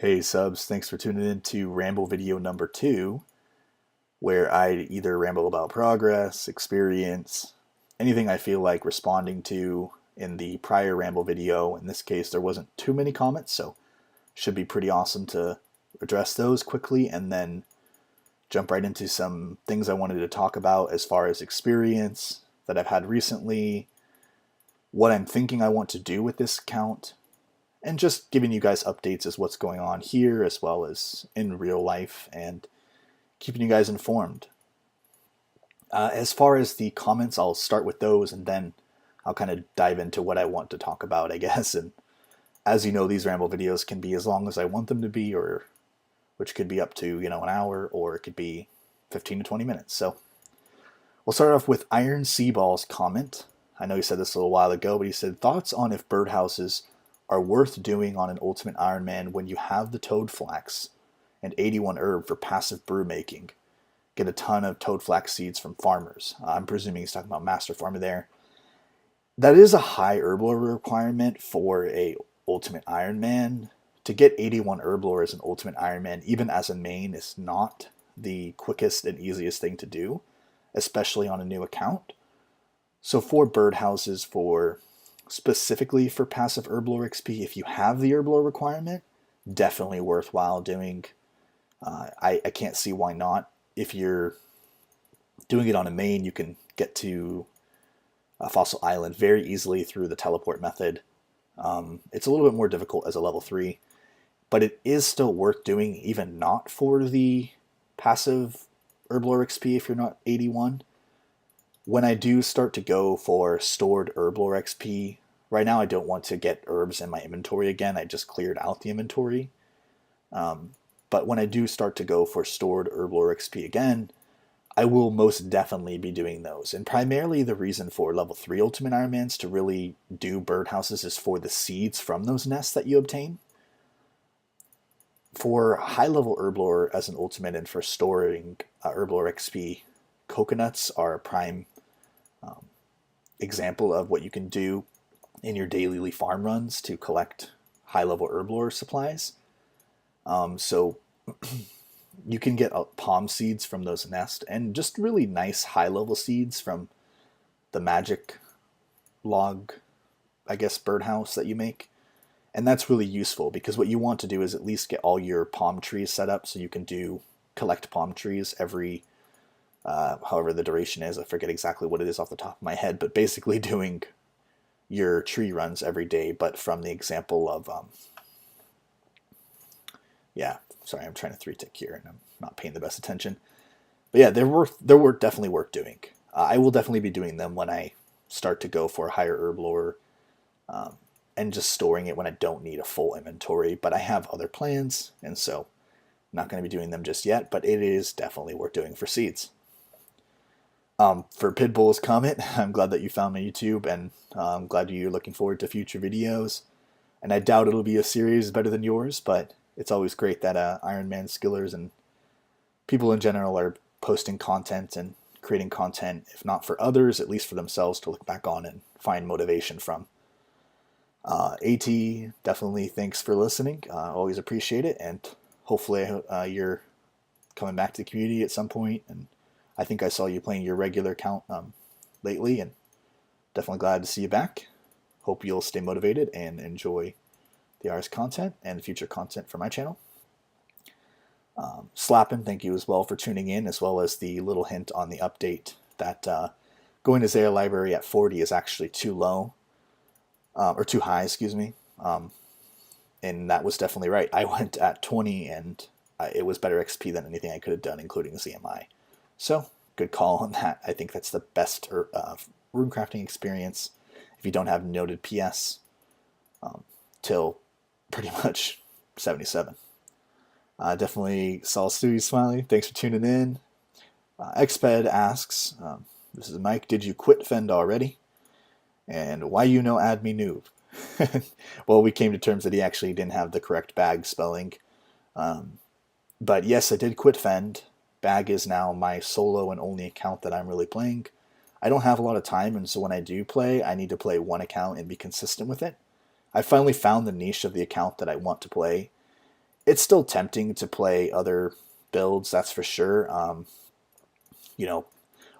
Hey subs, thanks for tuning in to Ramble video number 2, where I either ramble about progress, experience, anything I feel like responding to in the prior Ramble video. In this case, there wasn't too many comments, so should be pretty awesome to address those quickly and then jump right into some things I wanted to talk about as far as experience that I've had recently, what I'm thinking I want to do with this account, and just giving you guys updates as what's going on here as well as in real life and keeping you guys informed. As far as the comments, I'll start with those and then I'll kind of dive into what I want to talk about, I guess. And as you know, these ramble videos can be as long as I want them to be, or which could be up to, an hour, or it could be 15 to 20 minutes. So we'll start off with Iron Seaball's comment. I know he said this a little while ago, but he said, thoughts on if birdhouses are worth doing on an Ultimate Iron Man when you have the Toad Flax and 81 herb for passive brew making. Get a ton of Toad Flax seeds from farmers. I'm presuming he's talking about Master Farmer there. That is a high herblore requirement for a Ultimate Iron Man. To get 81 herblore as an Ultimate Iron Man, even as a main, is not the quickest and easiest thing to do, especially on a new account. So for birdhouses, specifically for passive herblore XP, if you have the herblore requirement, definitely worthwhile doing. I can't see why not. If you're doing it on a main, you can get to Fossil Island very easily through the teleport method. It's a little bit more difficult as a level 3, but it is still worth doing even not for the passive herblore XP if you're not 81. When I do start to go for stored herblore XP, right now I don't want to get herbs in my inventory again. I just cleared out the inventory. But when I do start to go for stored herblore XP again, I will most definitely be doing those. And primarily the reason for level 3 Ultimate Iron Mans to really do birdhouses is for the seeds from those nests that you obtain. For high level herblore as an ultimate and for storing herblore XP, coconuts are a prime example of what you can do in your daily farm runs to collect high level herblore supplies. So you can get palm seeds from those nests and just really nice high level seeds from the magic log, I guess, birdhouse that you make. And that's really useful because what you want to do is at least get all your palm trees set up so you can collect palm trees every, however the duration is. I forget exactly what it is off the top of my head, but basically doing your tree runs every day, but from the example of, yeah, sorry, I'm trying to 3-tick here and I'm not paying the best attention. But yeah, they're definitely worth doing. I will definitely be doing them when I start to go for higher herblore, and just storing it when I don't need a full inventory. But I have other plans, and so I'm not going to be doing them just yet, but it is definitely worth doing for seeds. For Pitbull's comment, I'm glad that you found my YouTube, and I'm glad you're looking forward to future videos. And I doubt it'll be a series better than yours, but it's always great that Iron Man skillers and people in general are posting content and creating content, if not for others, at least for themselves to look back on and find motivation from. AT, definitely thanks for listening. Always appreciate it, and hopefully you're coming back to the community at some point. And I think I saw you playing your regular account lately, and definitely glad to see you back. Hope you'll stay motivated and enjoy the R's content and future content for my channel. Slappin', thank you as well for tuning in, as well as the little hint on the update that going to Zaya Library at 40 is actually too low. Or too high, excuse me. And that was definitely right. I went at 20 and it was better XP than anything I could have done, including ZMI. So, good call on that. I think that's the best rune crafting experience if you don't have noted PS till pretty much 77. Definitely saw Stewie Smiley. Thanks for tuning in. Xped asks, this is Mike, did you quit Fend already? And why you no add me noob? Well, we came to terms that he actually didn't have the correct bag spelling. But yes, I did quit Fend. Bag is now my solo and only account that I'm really playing. I don't have a lot of time, and so when I do play, I need to play one account and be consistent with it. I finally found the niche of the account that I want to play. it's still tempting to play other builds, that's for sure. You know,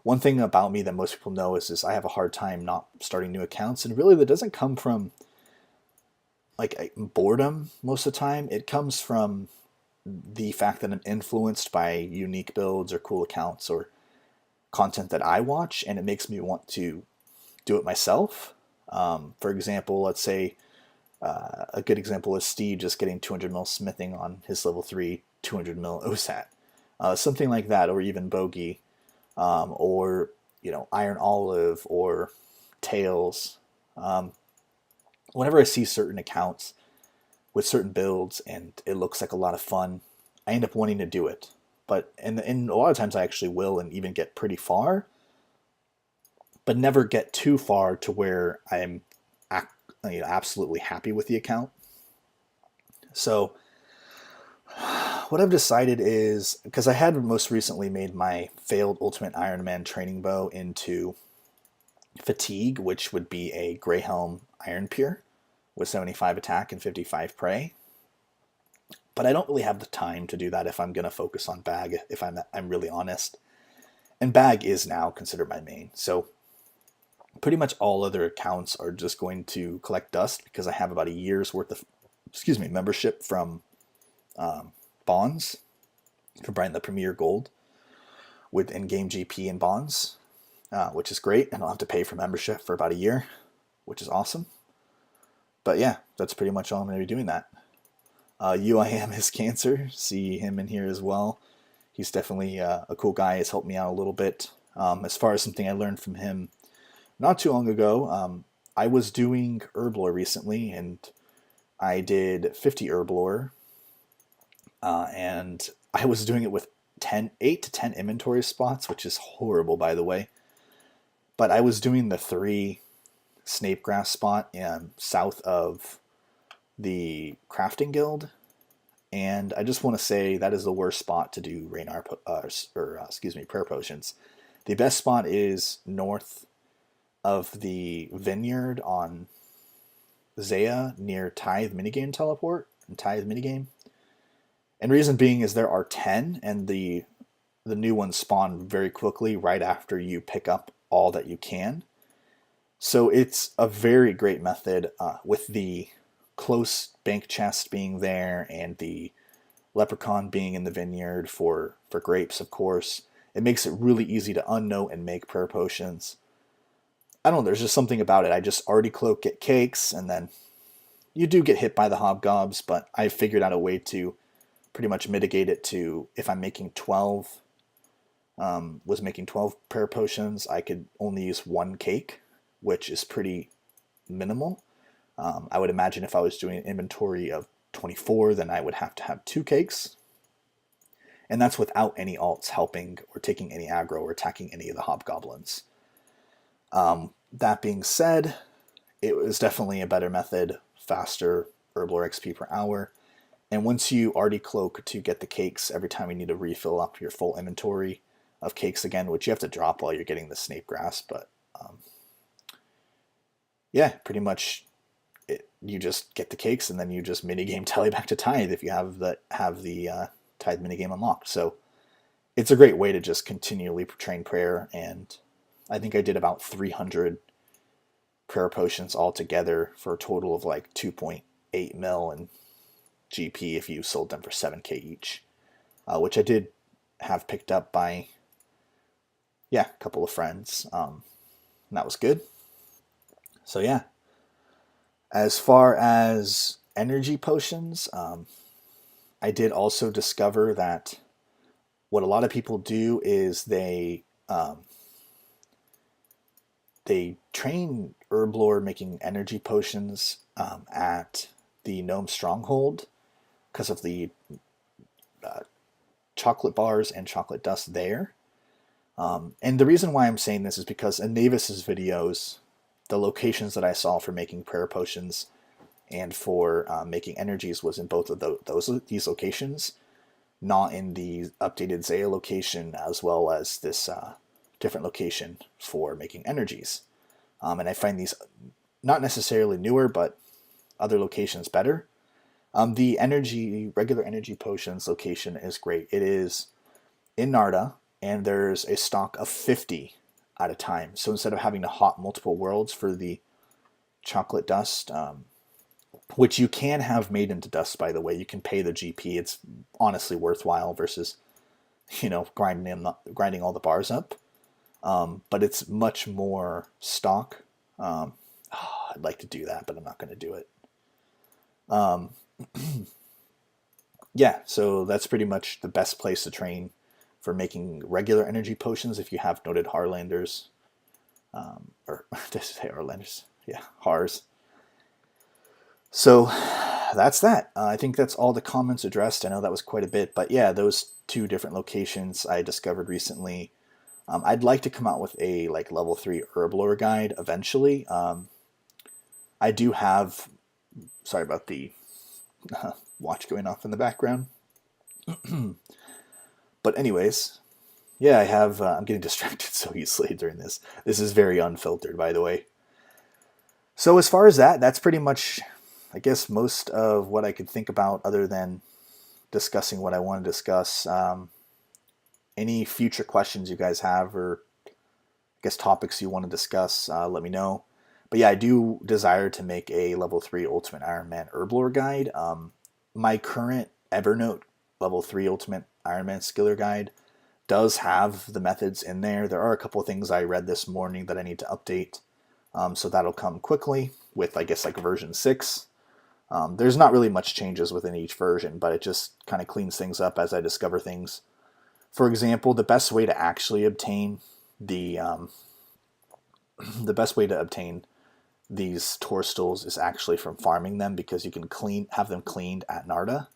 one thing about me that most people know is I have a hard time not starting new accounts, and really that doesn't come from like boredom most of the time. It comes from the fact that I'm influenced by unique builds or cool accounts or content that I watch, and it makes me want to do it myself. For example, let's say a good example is Steve just getting 200 mil smithing on his level 3 200 mil OSAT. Something like that, or even Bogey, or Iron Olive or Tails. Whenever I see certain accounts with certain builds and it looks like a lot of fun, I end up wanting to do it. But and a lot of times I actually will and even get pretty far, but never get too far to where I'm absolutely happy with the account. So what I've decided is, because I had most recently made my failed Ultimate Iron Man training bow into Fatigue, which would be a Greyhelm Iron Peer with 75 attack and 55 prey. But I don't really have the time to do that if I'm going to focus on Bag, if I'm really honest. And Bag is now considered my main. So pretty much all other accounts are just going to collect dust because I have about a year's worth of, membership from bonds for buying the Premier Gold with in-game GP and bonds, which is great. And I'll have to pay for membership for about a year, which is awesome. But yeah, that's pretty much all I'm going to be doing that. UIM is Cancer. See him in here as well. He's definitely a cool guy. He's helped me out a little bit. As far as something I learned from him not too long ago, I was doing Herblore recently, and I did 50 Herblore, and I was doing it with 8 to 10 inventory spots, which is horrible, by the way. But I was doing the 3 Snapegrass spot south of the Crafting Guild, and I just want to say that is the worst spot to do prayer potions. The best spot is north of the Vineyard on Zaya near Tithe Minigame Teleport and Tithe Minigame. And reason being is there are 10, and the new ones spawn very quickly right after you pick up all that you can. So it's a very great method with the close bank chest being there and the leprechaun being in the vineyard for grapes, of course. It makes it really easy to unknow and make prayer potions. I don't know, there's just something about it. I just already cloak, get cakes, and then you do get hit by the hobgobs, but I figured out a way to pretty much mitigate it to, if I'm making 12, was making 12 prayer potions, I could only use 1 cake, which is pretty minimal. I would imagine if I was doing an inventory of 24, then I would have to have 2 cakes. And that's without any alts helping or taking any aggro or attacking any of the hobgoblins. That being said, it was definitely a better method, faster Herblore XP per hour. And once you already cloak to get the cakes, every time you need to refill up your full inventory of cakes again, which you have to drop while you're getting the Snapegrass, but yeah, pretty much you just get the cakes and then you just minigame tally back to Tithe if you have the Tithe minigame unlocked. So it's a great way to just continually train prayer, and I think I did about 300 prayer potions altogether for a total of like 2.8 mil in GP if you sold them for 7k each, which I did have picked up by a couple of friends, and that was good. So yeah, as far as energy potions, I did also discover that what a lot of people do is they train Herblore making energy potions at the Gnome Stronghold because of the chocolate bars and chocolate dust there. And the reason why I'm saying this is because in Navis's videos, the locations that I saw for making prayer potions and for making energies was in both of these locations, not in the updated Zaya location as well as this different location for making energies. And I find these not necessarily newer, but other locations better. The regular energy potions location is great. It is in Narda, and there's a stock of 50 at a time. So instead of having to hop multiple worlds for the chocolate dust, which you can have made into dust, by the way, you can pay the GP. It's honestly worthwhile versus, grinding all the bars up. But it's much more stock. I'd like to do that, but I'm not going to do it. Yeah, so that's pretty much the best place to train for making regular energy potions if you have noted Harlanders. Or did I say Harlanders? Yeah, Hars. So that's that. I think that's all the comments addressed. I know that was quite a bit, but yeah, those two different locations I discovered recently. I'd like to come out with a level 3 herb lore guide eventually. I do have, sorry about the watch going off in the background. But anyways, yeah, I have, I'm getting distracted so easily during this. This is very unfiltered, by the way. So as far as that's pretty much, I guess, most of what I could think about other than discussing what I want to discuss. Any future questions you guys have, or I guess topics you want to discuss, let me know. But yeah, I do desire to make a level 3 Ultimate Iron Man herb lore guide. My current Evernote level 3 Ultimate Iron Man skiller guide does have the methods in there. There are a couple of things I read this morning that I need to update. So that'll come quickly with, I guess, version 6. There's not really much changes within each version, but it just kind of cleans things up as I discover things. For example, the best way to actually obtain the best way to obtain these tourstools is actually from farming them, because you can have them cleaned at Narda,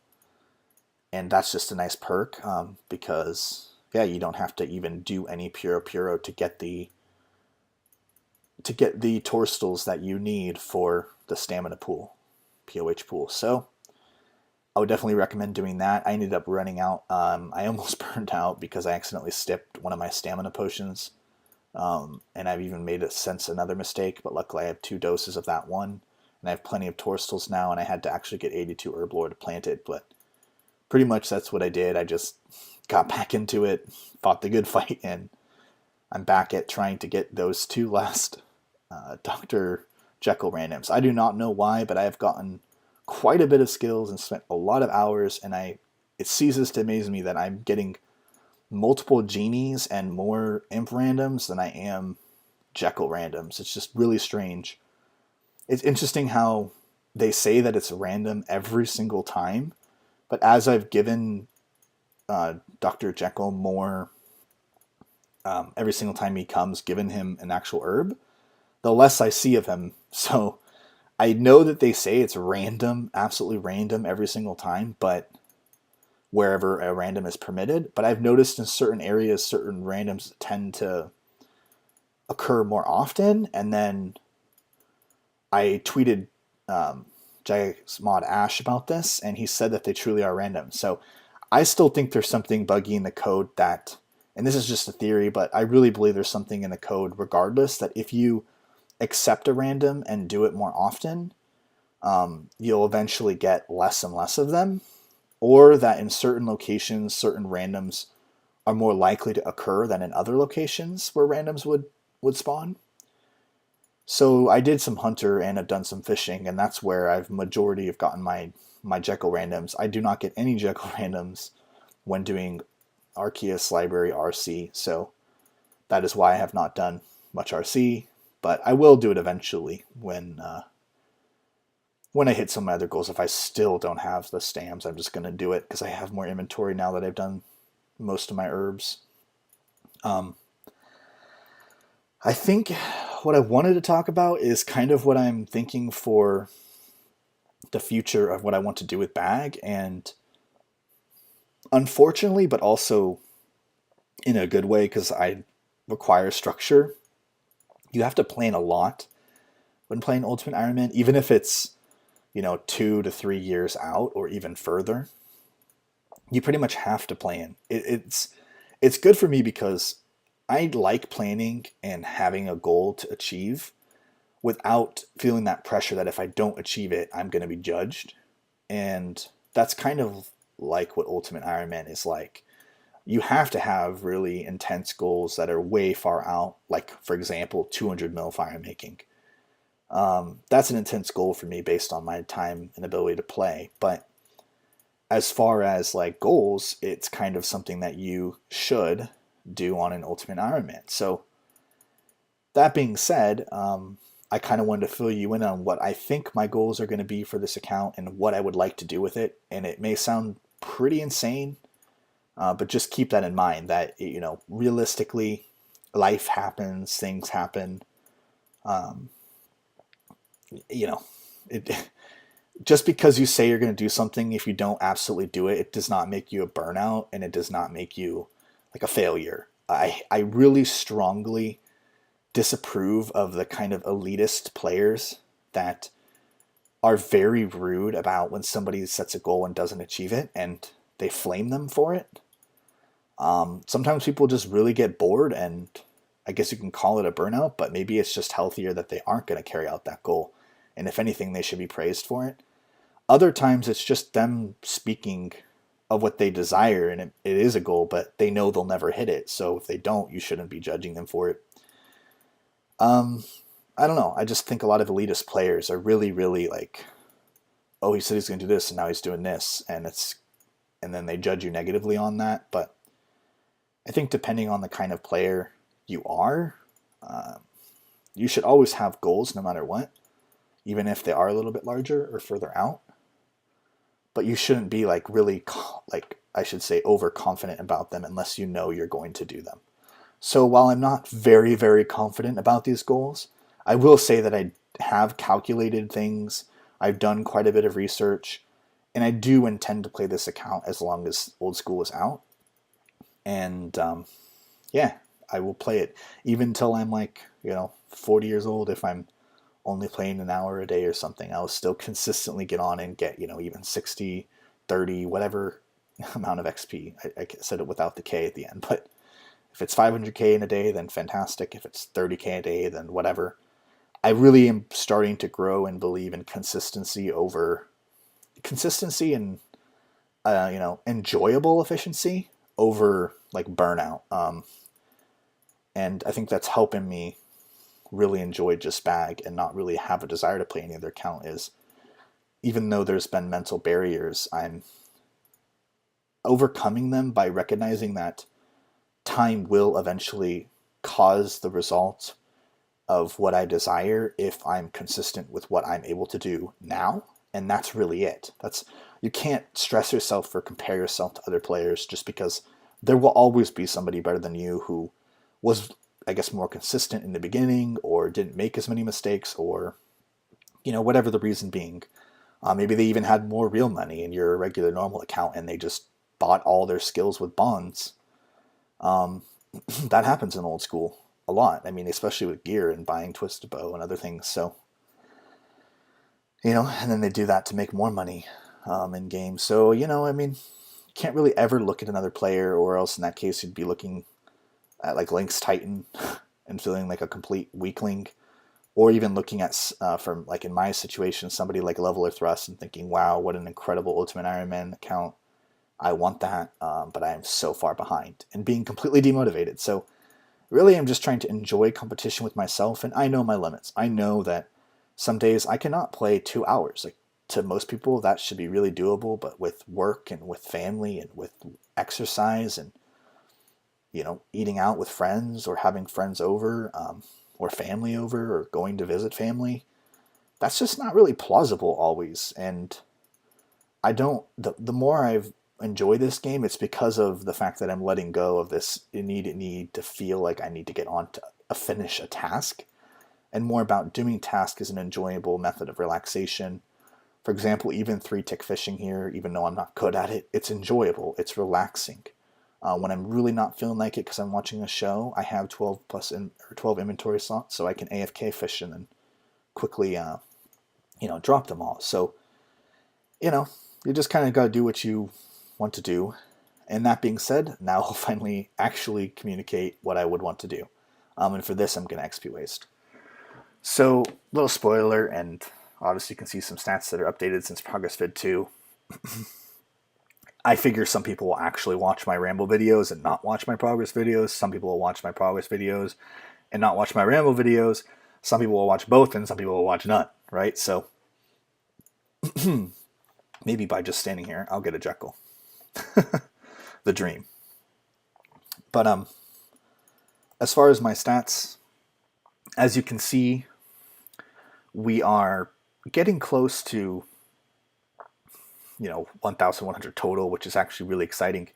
and that's just a nice perk, because yeah, you don't have to even do any Puro to get the tourstools that you need for the stamina pool, POH pool. So I would definitely recommend doing that. I ended up running out. I almost burned out because I accidentally sipped one of my stamina potions. And I've even made another mistake, but luckily I have 2 doses of that one. And I have plenty of tourstools now, and I had to actually get 82 herb lore to plant it. But pretty much that's what I did. I just got back into it, fought the good fight, and I'm back at trying to get those 2 last Dr. Jekyll randoms. I do not know why, but I have gotten quite a bit of skills and spent a lot of hours, and it ceases to amaze me that I'm getting multiple genies and more imp randoms than I am Jekyll randoms. It's just really strange. It's interesting how they say that it's random every single time, but as I've given Dr. Jekyll more every single time he comes, given him an actual herb, the less I see of him. So I know that they say it's random, absolutely random every single time, but wherever a random is permitted. But I've noticed in certain areas, certain randoms tend to occur more often. And then I tweeted Mod Ash about this, and he said that they truly are random. So I still think there's something buggy in the code that, and this is just a theory, but I really believe there's something in the code regardless, that if you accept a random and do it more often, you'll eventually get less and less of them. Or that in certain locations, certain randoms are more likely to occur than in other locations where randoms would spawn. So I did some hunter and have done some fishing, and that's where I've majority have gotten my Jekyll randoms. I do not get any Jekyll randoms when doing Arceus Library RC, so that is why I have not done much RC, but I will do it eventually when I hit some of my other goals. If I still don't have the stamps, I'm just going to do it because I have more inventory now that I've done most of my herbs. I think what I wanted to talk about is kind of what I'm thinking for the future of what I want to do with Bag. And unfortunately, but also in a good way, because I require structure, you have to plan a lot when playing Ultimate Iron Man, even if it's 2 to 3 years out or even further. You pretty much have to plan. It's good for me because I like planning and having a goal to achieve without feeling that pressure that if I don't achieve it, I'm going to be judged. And that's kind of like what Ultimate Ironman is like. You have to have really intense goals that are way far out, like, for example, 200 mil fire making. That's an intense goal for me based on my time and ability to play. But as far as like goals, it's kind of something that you should do on an Ultimate Ironman. So that being said, I kind of wanted to fill you in on what I think my goals are going to be for this account and what I would like to do with it. And it may sound pretty insane, but just keep that in mind that, realistically, life happens, things happen. Um, you know, it, just because you say you're going to do something, if you don't absolutely do it, it does not make you a burnout, and it does not make you like a failure. I really strongly disapprove of the kind of elitist players that are very rude about when somebody sets a goal and doesn't achieve it, and they flame them for it. Sometimes people just really get bored, and I guess you can call it a burnout, but maybe it's just healthier that they aren't going to carry out that goal. And if anything, they should be praised for it. Other times it's just them speaking of what they desire, and it is a goal, but they know they'll never hit it. So if they don't, you shouldn't be judging them for it. Um, I don't know. I just think a lot of elitist players are really, really like, oh, he said he's going to do this, and now he's doing this, and then they judge you negatively on that. But I think depending on the kind of player you are, uh, you should always have goals no matter what, even if they are a little bit larger or further out. But you shouldn't be like really, like I should say, overconfident about them unless you know you're going to do them. So while I'm not very, very confident about these goals, I will say that I have calculated things. I've done quite a bit of research, and I do intend to play this account as long as Old School is out. And yeah, I will play it even till I'm like, 40 years old. If I'm only playing an hour a day or something, I'll still consistently get on and get, even 60, 30, whatever amount of XP. I said it without the K at the end, but if it's 500K in a day, then fantastic. If it's 30K a day, then whatever. I really am starting to grow and believe in consistency over consistency and, enjoyable efficiency over like burnout. And I think that's helping me really enjoy just bag and not really have a desire to play any other account. Is even though there's been mental barriers, I'm overcoming them by recognizing that time will eventually cause the result of what I desire if I'm consistent with what I'm able to do now. And that's really it. You can't stress yourself or compare yourself to other players, just because there will always be somebody better than you who was, I guess, more consistent in the beginning, or didn't make as many mistakes, or, whatever the reason being. Maybe they even had more real money in your regular normal account and they just bought all their skills with bonds. That happens in Old School a lot. I mean, especially with gear and buying Twisted Bow and other things. So, and then they do that to make more money in games. So, I mean, you can't really ever look at another player, or else in that case you'd be looking at like Link's Titan and feeling like a complete weakling, or even looking at, from like in my situation, somebody like Leveler Thrust and thinking, wow, what an incredible Ultimate Iron Man account. I want that, but I am so far behind, and being completely demotivated. So really, I'm just trying to enjoy competition with myself, and I know my limits. I know that some days I cannot play 2 hours. Like, to most people, that should be really doable, but with work and with family and with exercise and, eating out with friends or having friends over, or family over, or going to visit family, that's just not really plausible always. And I don't, the more I've enjoy this game, it's because of the fact that I'm letting go of this need to feel like I need to get on to finish a task, and more about doing task as an enjoyable method of relaxation. For example, even 3-tick fishing here, even though I'm not good at it, it's enjoyable, it's relaxing. When I'm really not feeling like it because I'm watching a show, I have 12 inventory slots, so I can AFK fish and then quickly drop them all. So you just kind of got to do what you want to do. And that being said, now I'll finally actually communicate what I would want to do. And for this, I'm going to XP waste. So, little spoiler, and obviously you can see some stats that are updated since Progress Vid 2. I figure some people will actually watch my Ramble videos and not watch my progress videos. Some people will watch my progress videos and not watch my Ramble videos. Some people will watch both, and some people will watch none, right? So maybe by just standing here, I'll get a Jekyll. The dream. But as far as my stats, as you can see, we are getting close to 1,100 total, which is actually really exciting.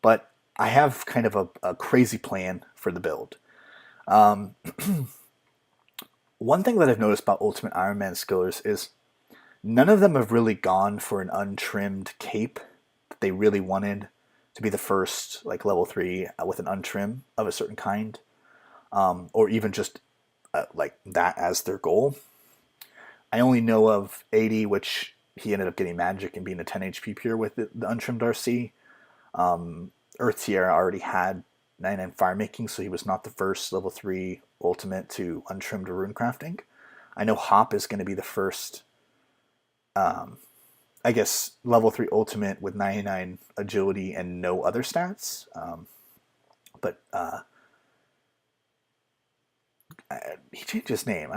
But I have kind of a crazy plan for the build. One thing that I've noticed about Ultimate Iron Man skillers is none of them have really gone for an untrimmed cape that they really wanted to be the first, like level 3 with an untrim of a certain kind, or even just like that as their goal. I only know of 80, which he ended up getting magic and being a 10 HP pure with the untrimmed RC. Earth Sierra already had 99 fire making, so he was not the first level 3 ultimate to untrimmed rune crafting. I know Hop is going to be the first, I guess, level 3 ultimate with 99 agility and no other stats. But he changed his name.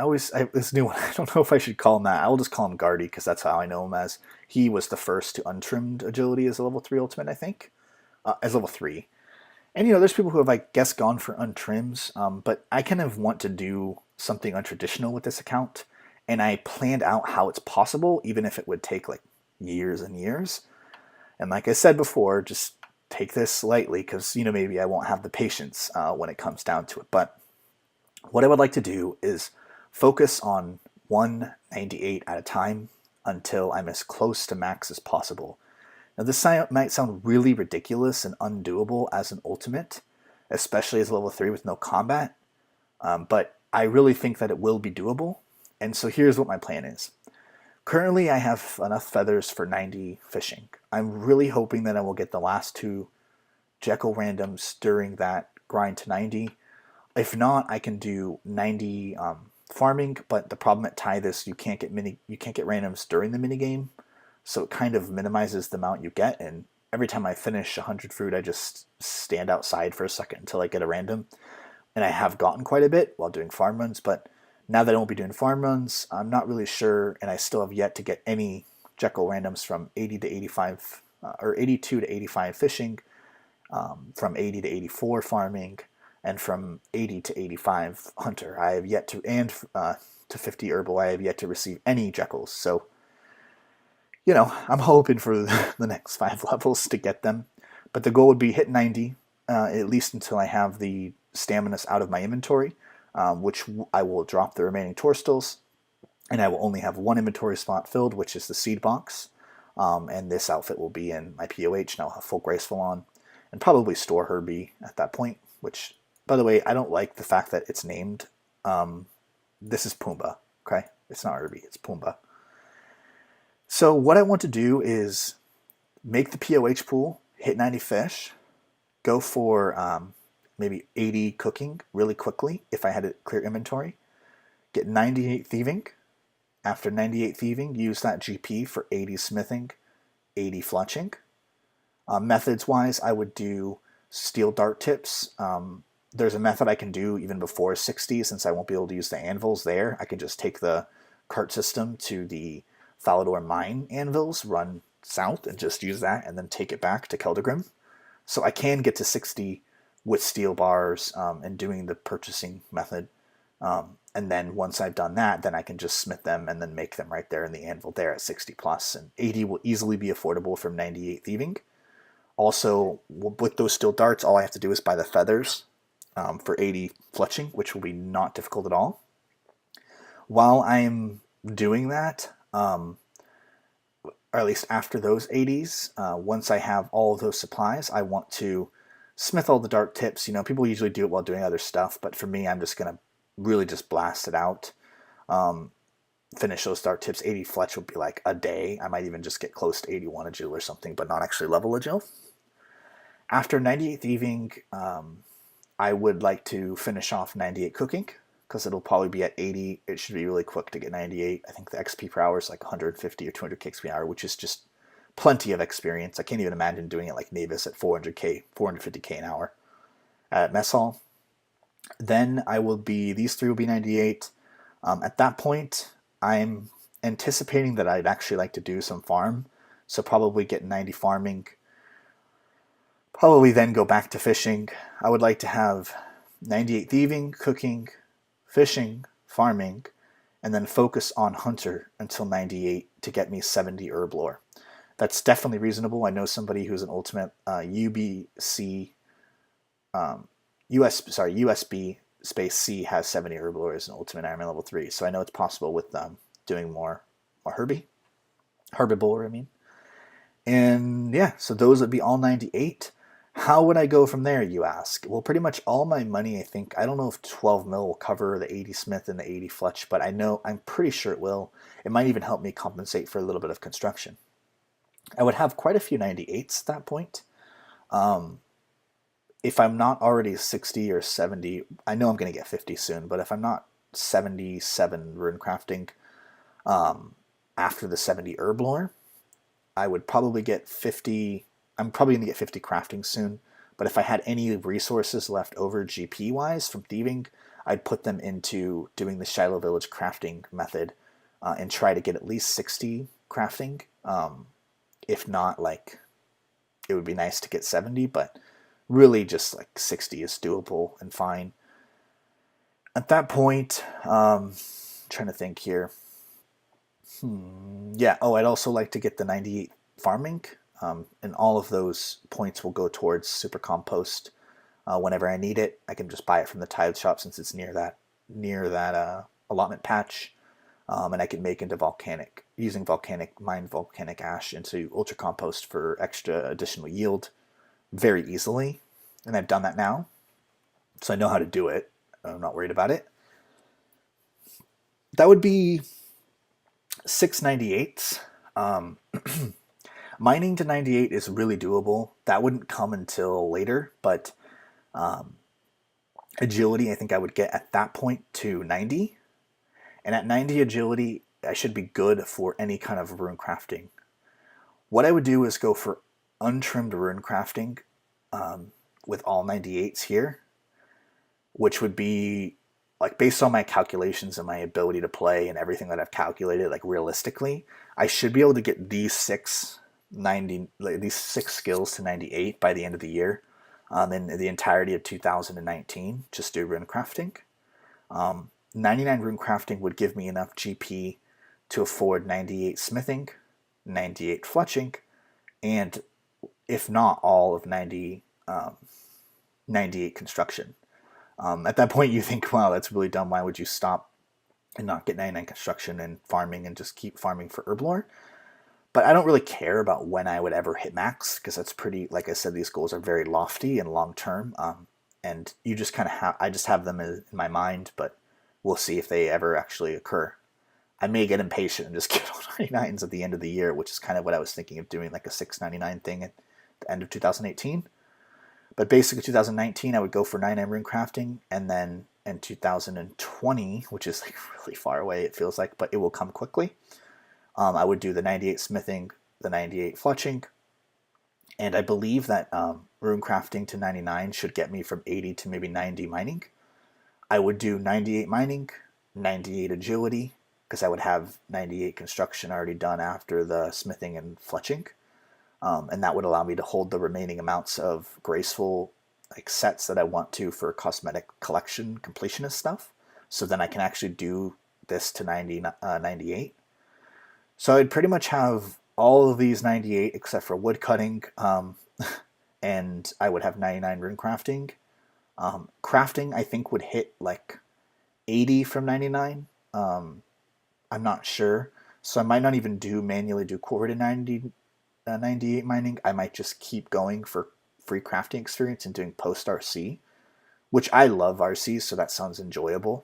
This new one, I don't know if I should call him that. I'll just call him Guardy because that's how I know him as. He was the first to untrimmed agility as a level 3 ultimate, I think, as level 3. And, there's people who have, I guess, gone for untrims, but I kind of want to do something untraditional with this account, and I planned out how it's possible, even if it would take, like, years and years. And like I said before, just take this lightly, because, maybe I won't have the patience when it comes down to it. But what I would like to do is focus on 198 at a time until I'm as close to max as possible. Now, this might sound really ridiculous and undoable as an ultimate, especially as level 3 with no combat, but I really think that it will be doable, and so here's what my plan is. Currently, I have enough feathers for 90 fishing. I'm really hoping that I will get the last 2 Jekyll randoms during that grind to 90. If not, I can do 90 farming, but the problem at Tithe is you can't get randoms during the minigame. So it kind of minimizes the amount you get, and every time I finish 100 fruit, I just stand outside for a second until I get a random. And I have gotten quite a bit while doing farm runs, but now that I won't be doing farm runs, I'm not really sure, and I still have yet to get any Jekyll randoms from 80 to 85, or 82 to 85 fishing, from 80 to 84 farming, and from 80 to 85 hunter. I have yet to, and to 50 herbal, I have yet to receive any Jekylls, so I'm hoping for the next 5 levels to get them. But the goal would be hit 90, at least until I have the Staminas out of my inventory, which I will drop the remaining Torstils, and I will only have 1 inventory spot filled, which is the seed box. And this outfit will be in my POH, and I'll have full Graceful on, and probably store Herbie at that point, which, by the way, I don't like the fact that it's named. This is Pumbaa, okay? It's not Herbie, it's Pumbaa. So what I want to do is make the POH pool, hit 90 fish, go for maybe 80 cooking really quickly if I had a clear inventory, get 98 thieving. After 98 thieving, use that GP for 80 smithing, 80 fletching. Methods-wise, I would do steel dart tips. There's a method I can do even before 60, since I won't be able to use the anvils there. I can just take the cart system to the Falador mine anvils, run south, and just use that, and then take it back to Keldagrim. So I can get to 60 with steel bars and doing the purchasing method. And then once I've done that, then I can just smith them and then make them right there in the anvil there at 60 plus. And 80 will easily be affordable from 98 thieving. Also, with those steel darts, all I have to do is buy the feathers for 80 fletching, which will be not difficult at all. While I'm doing that, or at least after those 80s, once I have all of those supplies, I want to smith all the dart tips. People usually do it while doing other stuff, but for me, I'm just going to really just blast it out. Finish those dart tips. 80 fletch would be like a day. I might even just get close to 81 agil or something, but not actually level agil. After 98 thieving, I would like to finish off 98 cooking, because it'll probably be at 80. It should be really quick to get 98. I think the XP per hour is like 150 or 200 XP per hour, which is just plenty of experience. I can't even imagine doing it like Navis at 400k, 450k an hour at mess hall. Then these three will be 98. At that point, I'm anticipating that I'd actually like to do some farm. So probably get 90 farming. Probably then go back to fishing. I would like to have 98 thieving, cooking, fishing, farming, and then focus on hunter until 98 to get me 70 herb lore. That's definitely reasonable. I know somebody who's an ultimate UBC, USB space C has 70 herb lore as an ultimate Iron Man level 3. So I know it's possible with doing more herbivore, I mean. And yeah, so those would be all 98. How would I go from there, you ask? Well, pretty much all my money, I think. I don't know if 12 mil will cover the 80 Smith and the 80 Fletch, but I'm pretty sure it will. It might even help me compensate for a little bit of construction. I would have quite a few 98s at that point. If I'm not already 60 or 70, I know I'm going to get 50 soon, but if I'm not 77 rune crafting after the 70 herb lore, I would probably get 50. I'm probably going to get 50 crafting soon, but if I had any resources left over GP-wise from thieving, I'd put them into doing the Shiloh Village crafting method and try to get at least 60 crafting. If not, like, it would be nice to get 70, but really just like 60 is doable and fine. At that point, trying to think here. Yeah, I'd also like to get the 98 farming. And all of those points will go towards super compost. Whenever I need it, I can just buy it from the tile shop since it's near that allotment patch, and I can make into using volcanic ash into ultra compost for extra additional yield very easily. And I've done that now, so I know how to do it. I'm not worried about it. That would be 698s. Mining to 98 is really doable. That wouldn't come until later, but agility I think I would get at that point to 90. And at 90 agility, I should be good for any kind of rune crafting. What I would do is go for untrimmed rune crafting with all 98s here, which would be, like, based on my calculations and my ability to play and everything that I've calculated, like, realistically, I should be able to get these six skills to 98 by the end of the year, in the entirety of 2019, just do rune crafting. 99 rune crafting would give me enough GP to afford 98 smithing, 98 fletching, and if not all of 98 construction. At that point you think, wow, that's really dumb. Why would you stop and not get 99 construction and farming and just keep farming for herb lore? But I don't really care about when I would ever hit max, because that's pretty, like I said, these goals are very lofty and long term, and you just kind of I just have them in my mind, but we'll see if they ever actually occur. I may get impatient and just get all 99s at the end of the year, which is kind of what I was thinking of doing, like a 699 thing at the end of 2018. But basically 2019 I would go for 99 rune crafting, and then in 2020, which is like really far away it feels like, but it will come quickly, I would do the 98 smithing, the 98 fletching, and I believe that rune crafting to 99 should get me from 80 to maybe 90 mining. I would do 98 mining, 98 agility, because I would have 98 construction already done after the smithing and fletching, and that would allow me to hold the remaining amounts of graceful, like, sets that I want to for cosmetic collection completionist stuff, so then I can actually do this to 98. So I'd pretty much have all of these 98 except for wood cutting, and I would have 99 rune crafting. Crafting I think would hit like 80 from 99. I'm not sure, so I might not even manually do quarter to 98 mining. I might just keep going for free crafting experience and doing post RC, which I love RC, so that sounds enjoyable.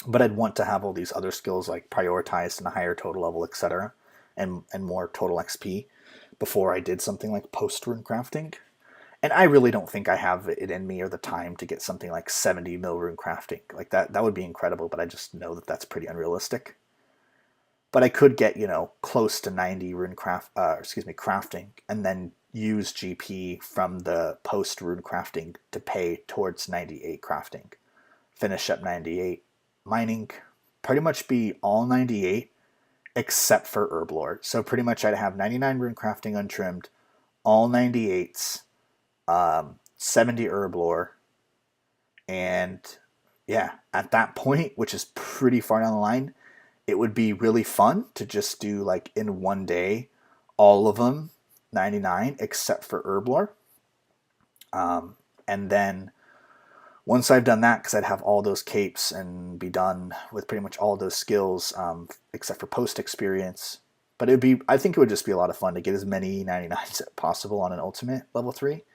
But I'd want to have all these other skills like prioritized in a higher total level, etc., and more total XP before I did something like post rune crafting. And I really don't think I have it in me or the time to get something like 70 mil rune crafting. Like that would be incredible, but I just know that that's pretty unrealistic. but I could get, close to 90 crafting, and then use GP from the post rune crafting to pay towards 98 crafting. Finish up 98 mining, pretty much be all 98 except for herb lore. So pretty much I'd have 99 rune crafting untrimmed, all 98s, 70 herb lore, and yeah, at that point, which is pretty far down the line, it would be really fun to just do like in one day all of them 99 except for herb lore. And then once I've done that, because I'd have all those capes and be done with pretty much all those skills, except for post experience. But I think it would just be a lot of fun to get as many 99s as possible on an ultimate level 3.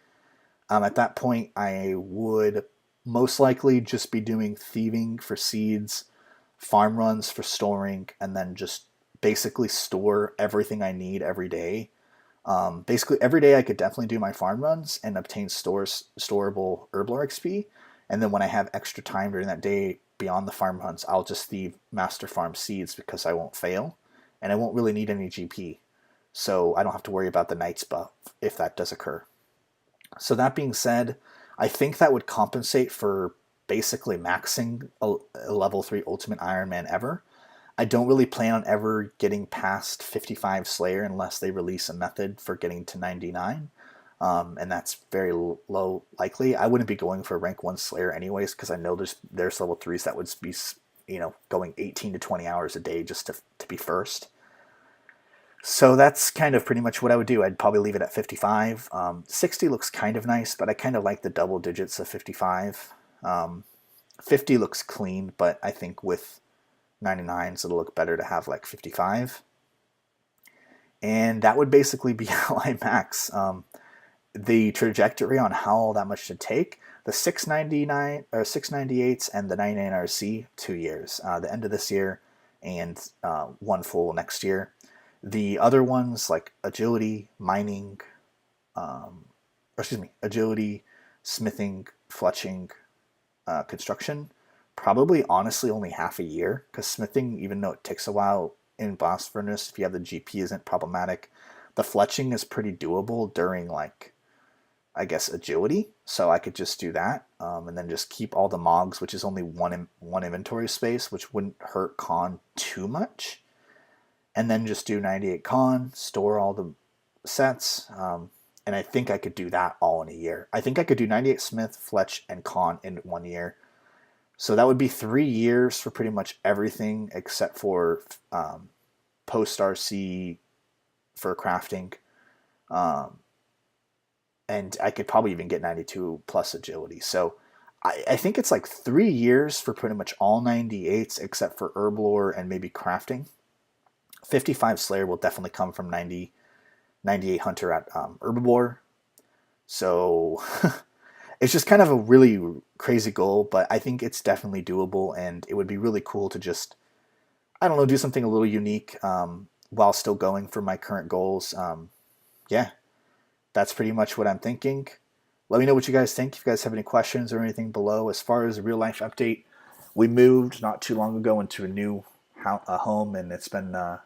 At that point, I would most likely just be doing thieving for seeds, farm runs for storing, and then just basically store everything I need every day. Basically, every day I could definitely do my farm runs and obtain storable herb lore XP. And then when I have extra time during that day beyond the farm runs, I'll just thieve master farm seeds because I won't fail. And I won't really need any GP. So I don't have to worry about the Knights buff if that does occur. So that being said, I think that would compensate for basically maxing a level 3 Ultimate Iron Man ever. I don't really plan on ever getting past 55 Slayer unless they release a method for getting to 99. And that's very low likely. I wouldn't be going for rank 1 Slayer anyways, because I know there's level 3s that would be, going 18 to 20 hours a day just to be first. So that's kind of pretty much what I would do. I'd probably leave it at 55. 60 looks kind of nice, but I kind of like the double digits of 55. 50 looks clean, but I think with 99s it'll look better to have like 55. And that would basically be how I max. The trajectory on how all that much to take, the 699 or 698s and the 99 RC, 2 years. The end of this year and 1 full next year. The other ones like agility, mining, agility, smithing, fletching, construction, probably honestly only half a year, because smithing, even though it takes a while in blast furnace, if you have the GP, isn't problematic. The fletching is pretty doable during like, I guess, agility, so I could just do that, and then just keep all the mogs, which is only one inventory space, which wouldn't hurt con too much. And then just do 98 con, store all the sets, and I think I could do that all in a year. I think I could do 98 smith, fletch, and con in 1 year. So that would be 3 years for pretty much everything except for post RC for crafting. And I could probably even get 92 plus agility. So I think it's like 3 years for pretty much all 98s except for herb lore and maybe crafting. 55 Slayer will definitely come from 98 Hunter at Herbivore. So it's just kind of a really crazy goal, but I think it's definitely doable, and it would be really cool to just, I don't know, do something a little unique while still going for my current goals. Yeah, that's pretty much what I'm thinking. Let me know what you guys think. If you guys have any questions or anything below. As far as a real life update, we moved not too long ago into a new home, and it's been a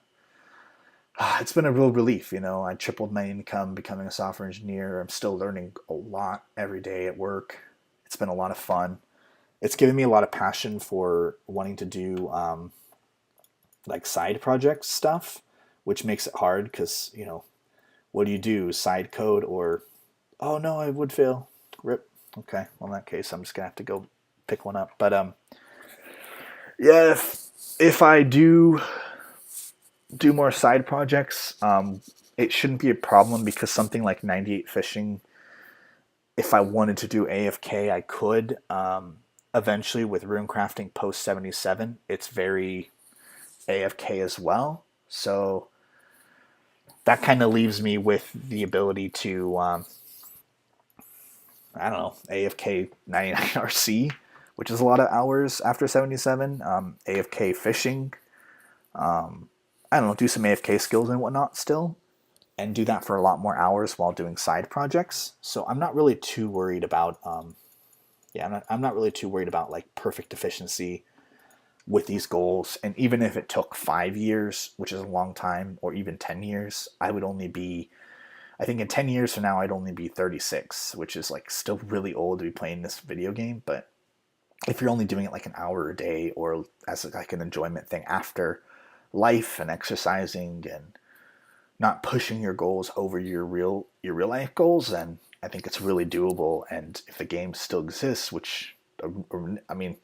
real relief. I tripled my income becoming a software engineer. I'm still learning a lot every day at work. It's been a lot of fun. It's given me a lot of passion for wanting to do like side project stuff, which makes it hard because, what do you do? Side code or, oh no, I would fail. Rip. Okay, well in that case, I'm just going to have to go pick one up. But yeah, if I do more side projects, it shouldn't be a problem, because something like 98 fishing, if I wanted to do AFK, I could. Eventually with rune crafting post 77, it's very AFK as well. So that kind of leaves me with the ability to, I don't know, AFK 99 RC, which is a lot of hours after 77, AFK fishing, I don't know, do some AFK skills and whatnot still, and do that for a lot more hours while doing side projects. So I'm not really too worried about, I'm not really too worried about like perfect efficiency. with these goals. And even if it took 5 years, which is a long time, or even 10 years, I think in 10 years from now, I'd only be 36, which is like still really old to be playing this video game. But if you're only doing it like an hour a day, or as like an enjoyment thing after life and exercising and not pushing your goals over your real life goals, then I think it's really doable. And if the game still exists, which I mean,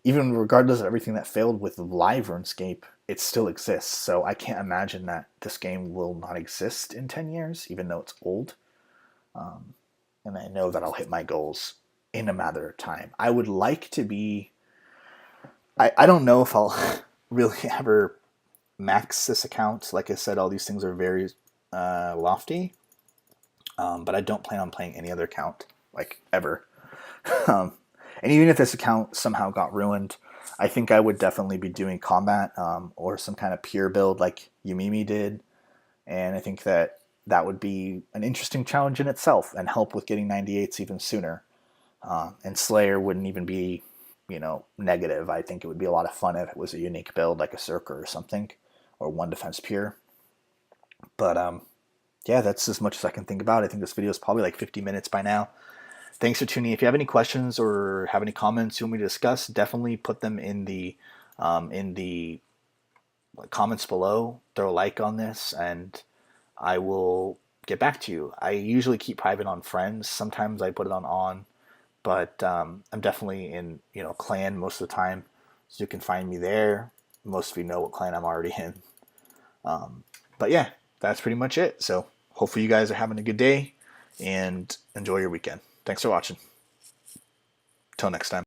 even regardless of everything that failed with live RuneScape, it still exists. So I can't imagine that this game will not exist in 10 years, even though it's old. And I know that I'll hit my goals in a matter of time. I would like to be... I don't know if I'll really ever max this account. Like I said, all these things are very lofty. But I don't plan on playing any other account, like, ever. And even if this account somehow got ruined, I think I would definitely be doing combat or some kind of pure build like Yumimi did. And I think that that would be an interesting challenge in itself and help with getting 98s even sooner. And Slayer wouldn't even be, negative. I think it would be a lot of fun if it was a unique build like a Circa or something, or one defense pure. But yeah, that's as much as I can think about. I think this video is probably like 50 minutes by now. Thanks for tuning in. If you have any questions or have any comments you want me to discuss, definitely put them in the comments below. Throw a like on this, and I will get back to you. I usually keep private on friends. Sometimes I put it on, but I'm definitely in clan most of the time, so you can find me there. Most of you know what clan I'm already in. But yeah, that's pretty much it. So hopefully you guys are having a good day and enjoy your weekend. Thanks for watching. Till next time.